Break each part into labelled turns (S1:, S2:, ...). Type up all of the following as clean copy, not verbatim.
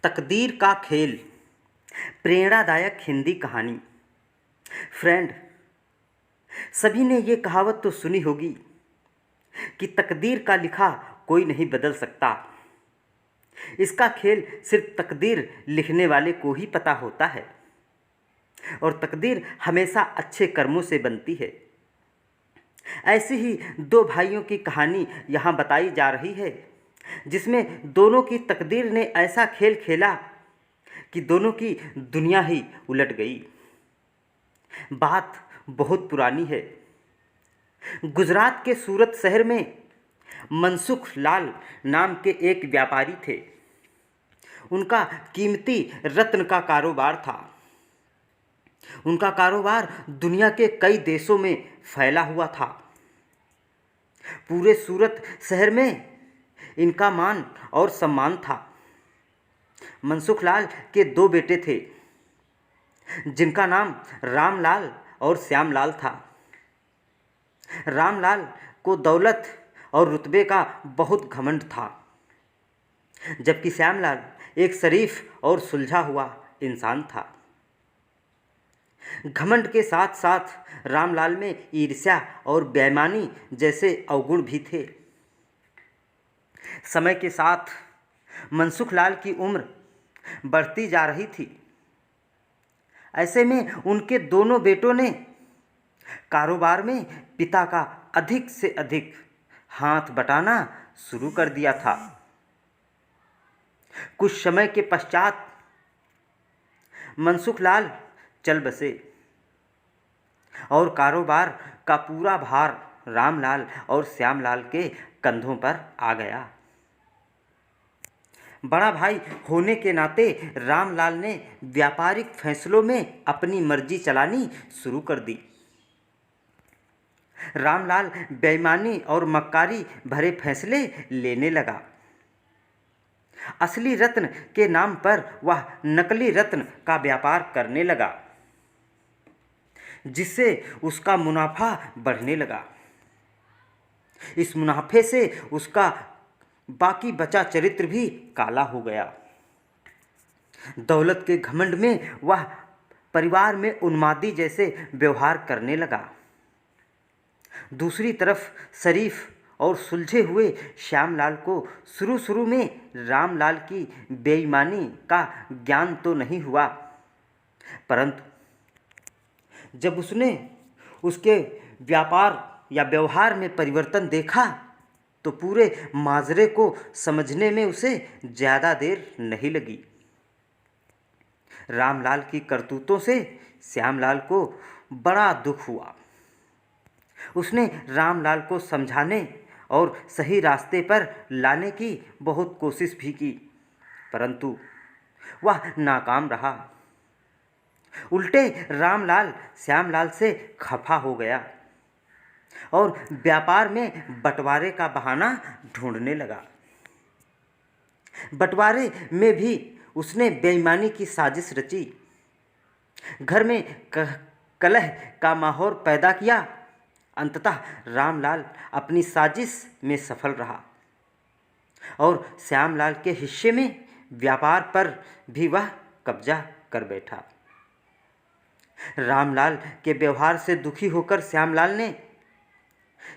S1: तकदीर का खेल, प्रेरणादायक हिंदी कहानी। फ्रेंड, सभी ने ये कहावत तो सुनी होगी कि तकदीर का लिखा कोई नहीं बदल सकता। इसका खेल सिर्फ तकदीर लिखने वाले को ही पता होता है और तकदीर हमेशा अच्छे कर्मों से बनती है। ऐसी ही दो भाइयों की कहानी यहाँ बताई जा रही है, जिसमें दोनों की तकदीर ने ऐसा खेल खेला कि दोनों की दुनिया ही उलट गई। बात बहुत पुरानी है। गुजरात के सूरत शहर में मनसुख लाल नाम के एक व्यापारी थे। उनका कीमती रत्न का कारोबार था। उनका कारोबार दुनिया के कई देशों में फैला हुआ था। पूरे सूरत शहर में इनका मान और सम्मान था। मनसुख लाल के दो बेटे थे, जिनका नाम रामलाल और श्यामलाल था। रामलाल को दौलत और रुतबे का बहुत घमंड था, जबकि श्यामलाल एक शरीफ और सुलझा हुआ इंसान था। घमंड के साथ साथ रामलाल में ईर्ष्या और बेईमानी जैसे अवगुण भी थे। समय के साथ मनसुख लाल की उम्र बढ़ती जा रही थी। ऐसे में उनके दोनों बेटों ने कारोबार में पिता का अधिक से अधिक हाथ बटाना शुरू कर दिया था। कुछ समय के पश्चात मनसुख लाल चल बसे और कारोबार का पूरा भार रामलाल और श्यामलाल के कंधों पर आ गया। बड़ा भाई होने के नाते रामलाल ने व्यापारिक फैसलों में अपनी मर्जी चलानी शुरू कर दी। रामलाल बेईमानी और मक्कारी भरे फैसले लेने लगा। असली रत्न के नाम पर वह नकली रत्न का व्यापार करने लगा, जिससे उसका मुनाफा बढ़ने लगा। इस मुनाफे से उसका बाकी बचा चरित्र भी काला हो गया। दौलत के घमंड में वह परिवार में उन्मादी जैसे व्यवहार करने लगा। दूसरी तरफ शरीफ और सुलझे हुए श्यामलाल को शुरू में रामलाल की बेईमानी का ज्ञान तो नहीं हुआ, परंतु जब उसने उसके व्यापार या व्यवहार में परिवर्तन देखा तो पूरे माजरे को समझने में उसे ज़्यादा देर नहीं लगी। रामलाल की करतूतों से श्यामलाल को बड़ा दुख हुआ। उसने रामलाल को समझाने और सही रास्ते पर लाने की बहुत कोशिश भी की, परंतु वह नाकाम रहा। उल्टे रामलाल श्यामलाल से खफा हो गया और व्यापार में बंटवारे का बहाना ढूंढने लगा। बंटवारे में भी उसने बेईमानी की साजिश रची। घर में कलह का माहौल पैदा किया। अंततः रामलाल अपनी साजिश में सफल रहा और श्यामलाल के हिस्से में व्यापार पर भी वह कब्जा कर बैठा। रामलाल के व्यवहार से दुखी होकर श्यामलाल ने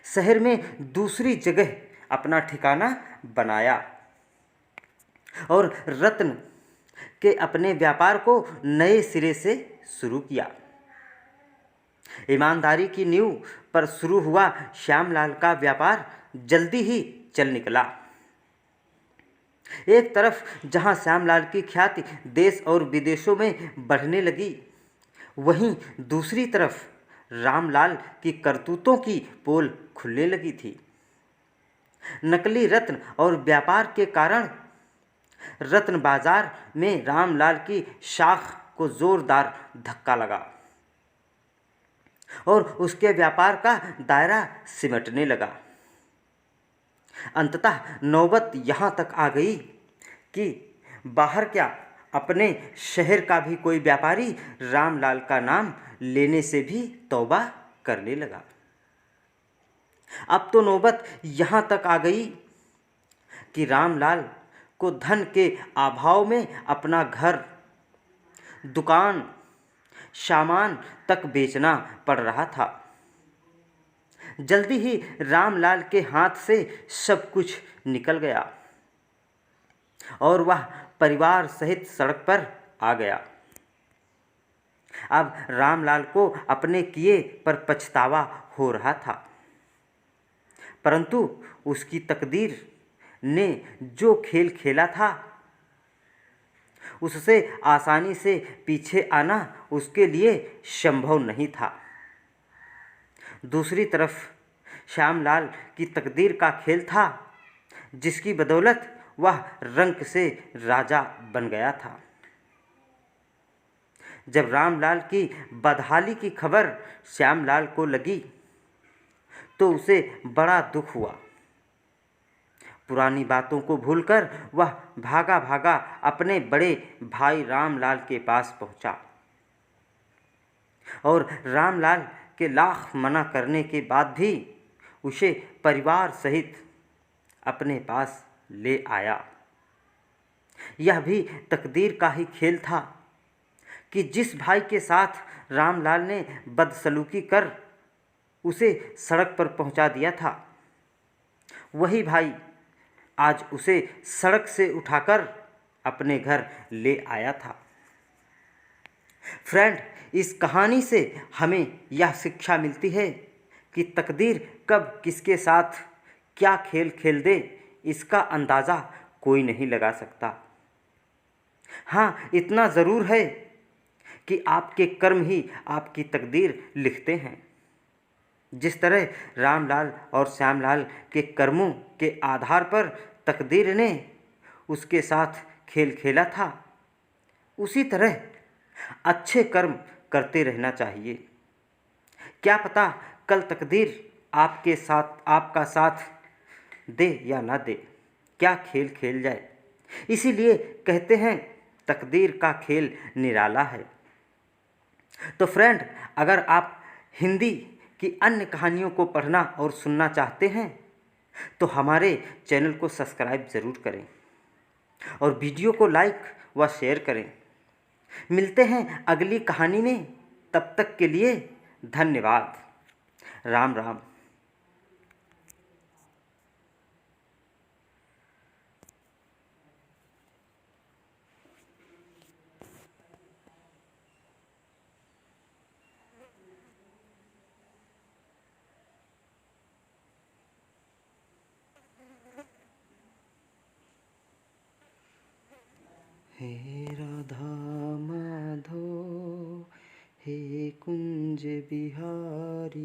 S1: शहर में दूसरी जगह अपना ठिकाना बनाया और रत्न के अपने व्यापार को नए सिरे से शुरू किया। ईमानदारी की नींव पर शुरू हुआ श्यामलाल का व्यापार जल्दी ही चल निकला। एक तरफ जहां श्यामलाल की ख्याति देश और विदेशों में बढ़ने लगी, वहीं दूसरी तरफ रामलाल की करतूतों की पोल खुलने लगी थी। नकली रत्न और व्यापार के कारण रत्न बाजार में रामलाल की शाख को जोरदार धक्का लगा और उसके व्यापार का दायरा सिमटने लगा। अंततः नौबत यहाँ तक आ गई कि बाहर क्या, अपने शहर का भी कोई व्यापारी रामलाल का नाम लेने से भी तौबा करने लगा। अब तो नौबत यहाँ तक आ गई कि रामलाल को धन के अभाव में अपना घर, दुकान, सामान तक बेचना पड़ रहा था। जल्दी ही रामलाल के हाथ से सब कुछ निकल गया और वह परिवार सहित सड़क पर आ गया। अब रामलाल को अपने किए पर पछतावा हो रहा था, परंतु उसकी तकदीर ने जो खेल खेला था उससे आसानी से पीछे आना उसके लिए संभव नहीं था। दूसरी तरफ श्यामलाल की तकदीर का खेल था, जिसकी बदौलत वह रंक से राजा बन गया था। जब रामलाल की बदहाली की खबर श्यामलाल को लगी तो उसे बड़ा दुख हुआ। पुरानी बातों को भूलकर वह भागा भागा अपने बड़े भाई रामलाल के पास पहुंचा और रामलाल के लाख मना करने के बाद भी उसे परिवार सहित अपने पास ले आया। यह भी तकदीर का ही खेल था कि जिस भाई के साथ रामलाल ने बदसलूकी कर उसे सड़क पर पहुंचा दिया था, वही भाई आज उसे सड़क से उठाकर अपने घर ले आया था। फ्रेंड, इस कहानी से हमें यह शिक्षा मिलती है कि तकदीर कब किसके साथ क्या खेल खेल दे, इसका अंदाज़ा कोई नहीं लगा सकता। हाँ, इतना ज़रूर है कि आपके कर्म ही आपकी तकदीर लिखते हैं। जिस तरह रामलाल और श्यामलाल के कर्मों के आधार पर तकदीर ने उसके साथ खेल खेला था, उसी तरह अच्छे कर्म करते रहना चाहिए। क्या पता कल तकदीर आपका साथ दे या ना दे, क्या खेल खेल जाए। इसीलिए कहते हैं तकदीर का खेल निराला है। तो फ्रेंड, अगर आप हिंदी की अन्य कहानियों को पढ़ना और सुनना चाहते हैं तो हमारे चैनल को सब्सक्राइब ज़रूर करें और वीडियो को लाइक व शेयर करें। मिलते हैं अगली कहानी में, तब तक के लिए धन्यवाद। राम राम। हे राधा माधो, हे कुंज बिहारी।